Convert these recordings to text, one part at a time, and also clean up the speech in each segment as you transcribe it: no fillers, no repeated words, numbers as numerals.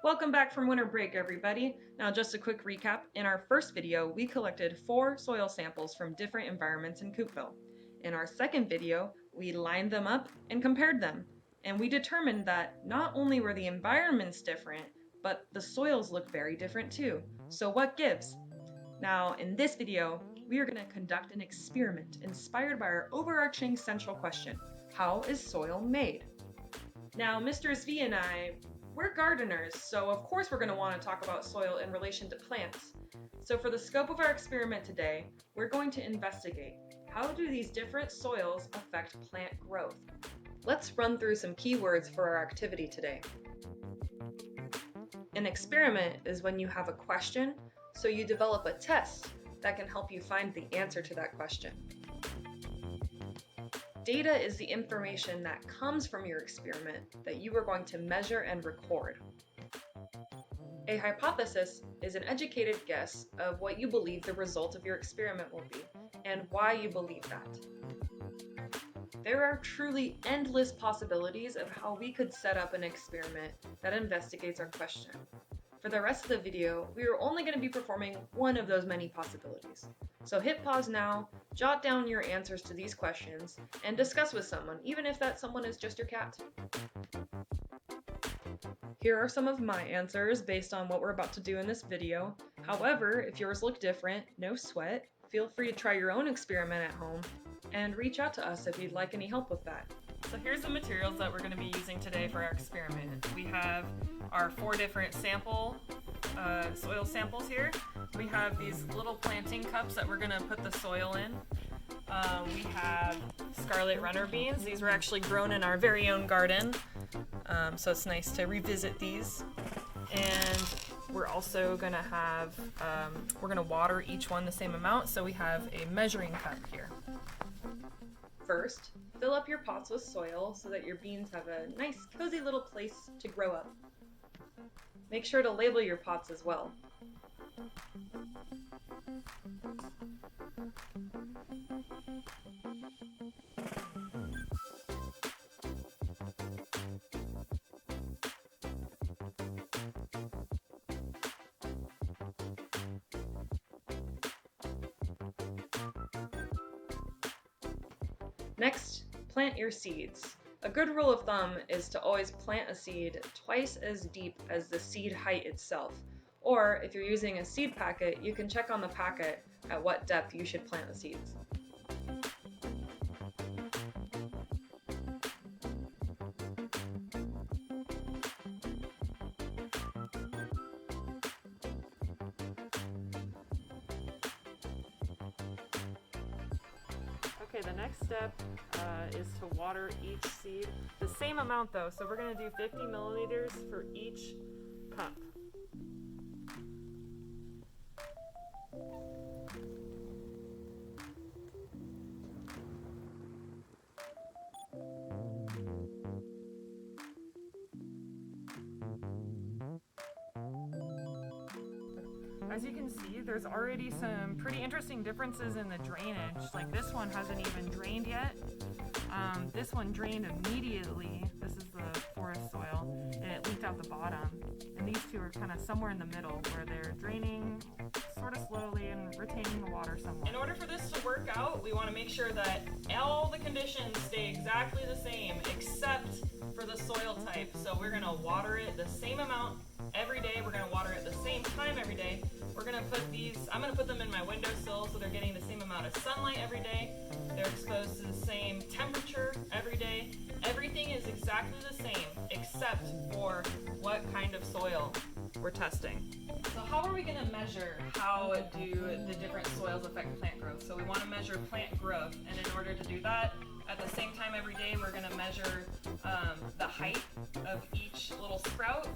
Welcome back from winter break, everybody. Now, just a quick recap. In our first video, we collected 4 soil samples from different environments in Coupeville. In our second video, we lined them up and compared them. And we determined that not only were the environments different, but the soils look very different too. So what gives? Now, in this video, we are going to conduct an experiment inspired by our overarching central question: how is soil made? Now, Mr. SV and we're gardeners, so of course we're going to want to talk about soil in relation to plants. So for the scope of our experiment today, we're going to investigate how do these different soils affect plant growth. Let's run through some keywords for our activity today. An experiment is when you have a question, so you develop a test that can help you find the answer to that question. Data is the information that comes from your experiment that you are going to measure and record. A hypothesis is an educated guess of what you believe the result of your experiment will be and why you believe that. There are truly endless possibilities of how we could set up an experiment that investigates our question. For the rest of the video, we are only going to be performing one of those many possibilities. So hit pause now, jot down your answers to these questions, and discuss with someone, even if that someone is just your cat. Here are some of my answers based on what we're about to do in this video. However, if yours look different, no sweat. Feel free to try your own experiment at home, and reach out to us if you'd like any help with that. So here's the materials that we're going to be using today for our experiment. We have our 4 different soil samples here. We have these little planting cups that we're going to put the soil in. We have scarlet runner beans. These were actually grown in our very own garden, so it's nice to revisit these. And we're also going to have, we're going to water each one the same amount, so we have a measuring cup here. First, fill up your pots with soil so that your beans have a nice, cozy little place to grow up. Make sure to label your pots as well. Next, plant your seeds. A good rule of thumb is to always plant a seed twice as deep as the seed height itself. Or if you're using a seed packet, you can check on the packet at what depth you should plant the seeds. Okay, the next step is to water each seed. The same amount though, so we're going to do 50 milliliters for each cup. As you can see, there's already some pretty interesting differences in the drainage. Like this one hasn't even drained yet. This one drained immediately. This is the forest soil, and it leaked out the bottom. And these two are kind of somewhere in the middle where they're draining sort of slowly and retaining the water somewhat. In order for this to work out, we want to make sure that all the conditions stay exactly the same except for the soil type. So we're going to water it the same amount every day. We're going to water it the same time every day. We're going to put these, I'm going to put them in my windowsill so they're getting the same amount of sunlight every day. They're exposed to the same temperature every day. Everything is exactly the same except for what kind of soil we're testing. So how are we going to measure how do the different soils affect plant growth? So we want to measure plant growth, and in order to do that, at the same time every day we're going to measure the height of each little sprout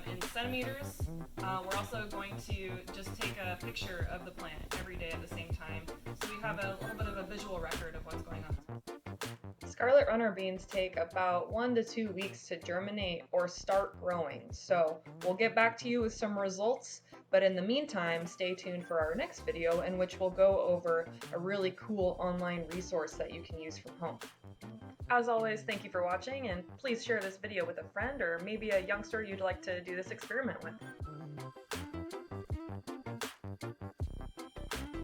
in centimeters. We're also going to just take a picture of the plant every day at the same time, so we have a little bit of a visual record of what's going on. Scarlet runner beans take about 1 to 2 weeks to germinate or start growing, so we'll get back to you with some results, but in the meantime, stay tuned for our next video in which we'll go over a really cool online resource that you can use from home. As always, thank you for watching, and please share this video with a friend or maybe a youngster you'd like to do this experiment with.